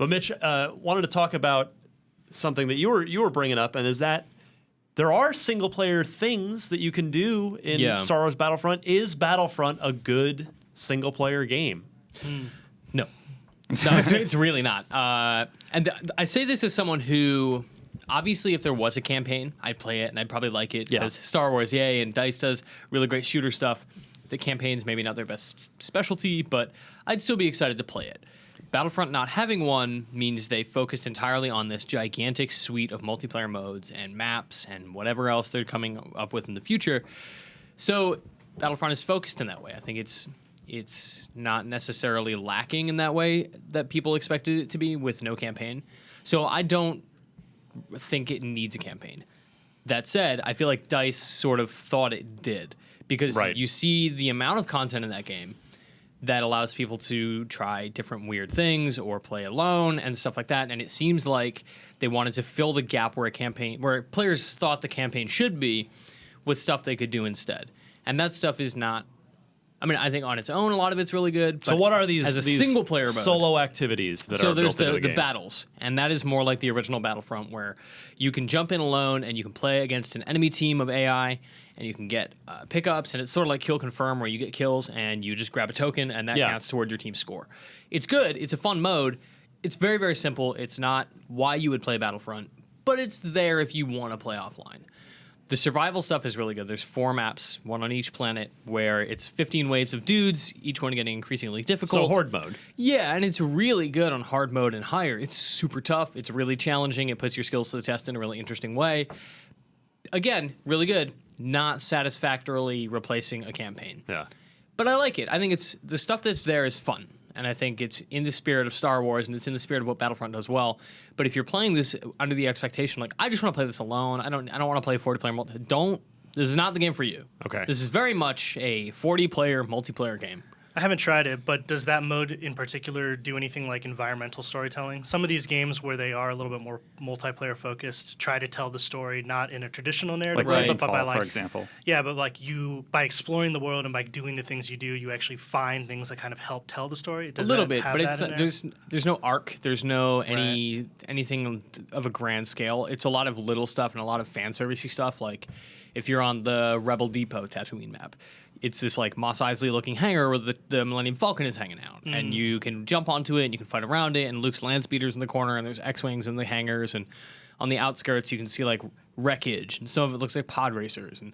But Mitch, wanted to talk about something that you were bringing up, and is that there are single player things that you can do in Star Wars Battlefront. Is Battlefront a good single player game? No, it's really not. And I say this as someone who, obviously, if there was a campaign, I'd play it and I'd probably like it because Star Wars, yay, and DICE does really great shooter stuff. The campaign's maybe not their best specialty, but I'd still be excited to play it. Battlefront not having one means they focused entirely on this gigantic suite of multiplayer modes and maps and whatever else they're coming up with in the future. So Battlefront is focused in that way. I think it's not necessarily lacking in that way that people expected it to be with no campaign. So I don't think it needs a campaign. That said, I feel like DICE sort of thought it did because you see the amount of content in that game that allows people to try different weird things or play alone and stuff like that. And it seems like they wanted to fill the gap where players thought the campaign should be with stuff they could do instead. And that stuff is not, I mean, I think on its own, a lot of it's really good. But so what are these as a single player mode, solo activities that are there's built into the game? battles, and that is more like the original Battlefront, where you can jump in alone and you can play against an enemy team of AI, and you can get pickups, and it's sort of like kill confirm, where you get kills and you just grab a token, and that counts toward your team's score. It's good. It's a fun mode. It's very, very simple. It's not why you would play Battlefront, but it's there if you want to play offline. The survival stuff is really good. There's 4 maps, one on each planet, where it's 15 waves of dudes, each one getting increasingly difficult. So horde mode. Yeah, and it's really good on hard mode and higher. It's super tough. It's really challenging. It puts your skills to the test in a really interesting way. Again, really good. Not satisfactorily replacing a campaign. Yeah. But I like it. I think it's the stuff that's there is fun. And I think it's in the spirit of Star Wars, and it's in the spirit of what Battlefront does well. But if you're playing this under the expectation, like, I just want to play this alone, I don't want to play 40-player multiplayer, this is not the game for you. Okay. This is very much a 40-player multiplayer game. I haven't tried it, but does that mode in particular do anything like environmental storytelling? Some of these games where they are a little bit more multiplayer focused try to tell the story not in a traditional narrative, like but by for example. Yeah, but like by exploring the world and by doing the things you do, you actually find things that kind of help tell the story. Does a little bit, have but that it's there's no arc, there's no anything of a grand scale. It's a lot of little stuff and a lot of fan servicey stuff. Like if you're on the Rebel Depot Tatooine map, it's this like Mos Eisley looking hangar where the Millennium Falcon is hanging out, and you can jump onto it and you can fight around it, and Luke's land speeder's in the corner, and there's X-wings in the hangars, and on the outskirts you can see like wreckage, and some of it looks like pod racers, and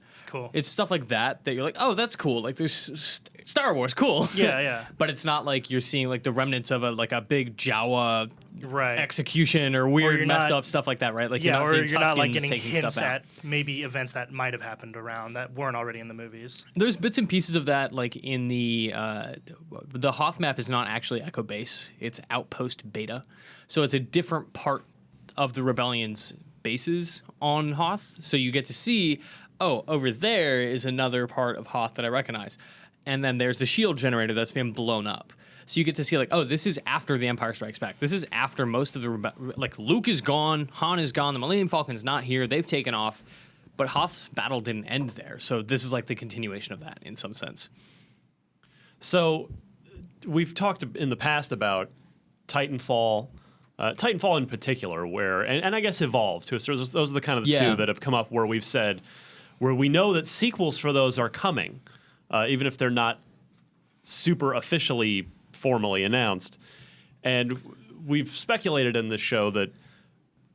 it's stuff like that you're like, oh, that's cool. Like there's Star Wars, cool. Yeah. But it's not like you're seeing like the remnants of a big Jawa right execution or weird messed up stuff like that, right? Like you're not seeing Tuskens like getting taking hints stuff out. at maybe events that might have happened around that weren't already in the movies. There's bits and pieces of that, like in the Hoth map is not actually Echo Base; it's Outpost Beta, so it's a different part of the Rebellion's bases on Hoth. So you get to see, oh, over there is another part of Hoth that I recognize, and then there's the shield generator that's been blown up. So you get to see like, oh, this is after The Empire Strikes Back. This is after most of the like Luke is gone, Han is gone, the Millennium Falcon's not here. They've taken off, but Hoth's battle didn't end there. So this is like the continuation of that in some sense. So we've talked in the past about Titanfall. Titanfall in particular, where and I guess Evolve too. So those are the kind of the two that have come up where we've said where we know that sequels for those are coming, even if they're not super officially formally announced. And we've speculated in this show that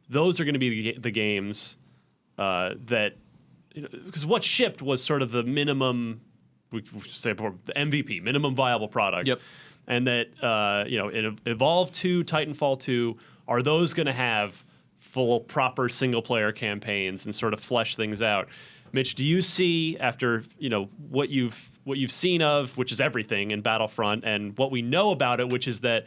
those are going to be the games that, because what shipped was sort of the minimum, we say before, the MVP, minimum viable product. Yep. And that, Evolve 2, Titanfall 2, are those going to have full, proper single-player campaigns and sort of flesh things out? Mitch, do you see, after what you've seen of, which is everything in Battlefront, and what we know about it, which is that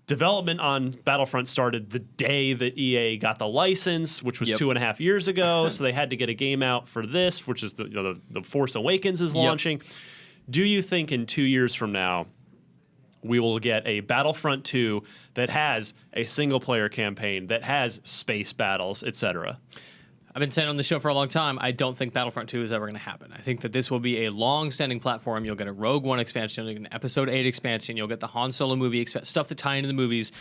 development on Battlefront started the day that EA got the license, which was 2.5 years ago, so they had to get a game out for this, which is the Force Awakens is launching. Do you think in 2 years from now we will get a Battlefront 2 that has a single-player campaign, that has space battles, etc.? I've been saying on the show for a long time, I don't think Battlefront 2 is ever going to happen. I think that this will be a long-standing platform. You'll get a Rogue One expansion, you'll get an Episode 8 expansion, you'll get the Han Solo movie, stuff to tie into the movies,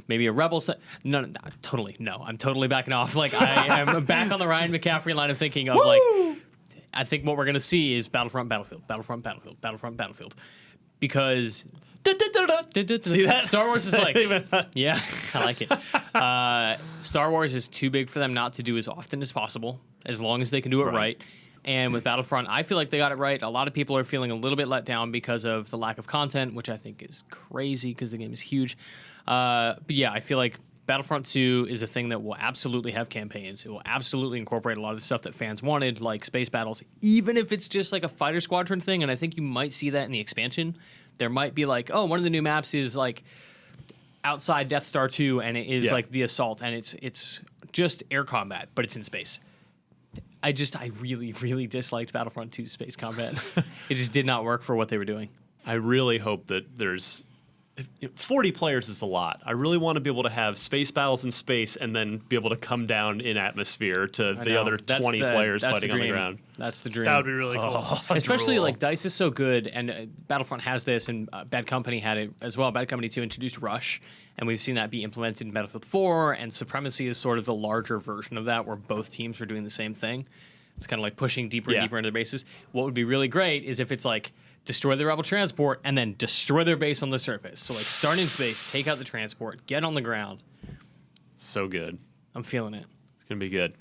maybe a Rebel set. No, totally, no. I'm totally backing off. Like, I am back on the Ryan McCaffrey line of thinking of, like, I think what we're going to see is Battlefront, Battlefield, Battlefront, Battlefield, Battlefront, Battlefield. Because See that? Star Wars is like, yeah, I like it. Star Wars is too big for them not to do as often as possible, as long as they can do it right. And with Battlefront, I feel like they got it right. A lot of people are feeling a little bit let down because of the lack of content, which I think is crazy because the game is huge. But yeah, I feel like Battlefront 2 is a thing that will absolutely have campaigns. It will absolutely incorporate a lot of the stuff that fans wanted, like space battles, even if it's just like a fighter squadron thing. And I think you might see that in the expansion. There might be like, oh, one of the new maps is like outside Death Star 2, and it is like the assault, and it's just air combat, but it's in space. I really, really disliked Battlefront 2 space combat. It just did not work for what they were doing. I really hope that there's 40 players is a lot. I really want to be able to have space battles in space and then be able to come down in atmosphere to the other 20 players fighting on the ground. That's the dream. That would be really cool. Especially like DICE is so good, and Battlefront has this, and Bad Company had it as well. Bad Company 2 introduced Rush, and we've seen that be implemented in Battlefield 4, and Supremacy is sort of the larger version of that, where both teams are doing the same thing. It's kind of like pushing deeper and deeper into their bases. What would be really great is if it's like destroy the rebel transport and then destroy their base on the surface. So like start in space, take out the transport, get on the ground. So good. I'm feeling it. It's going to be good.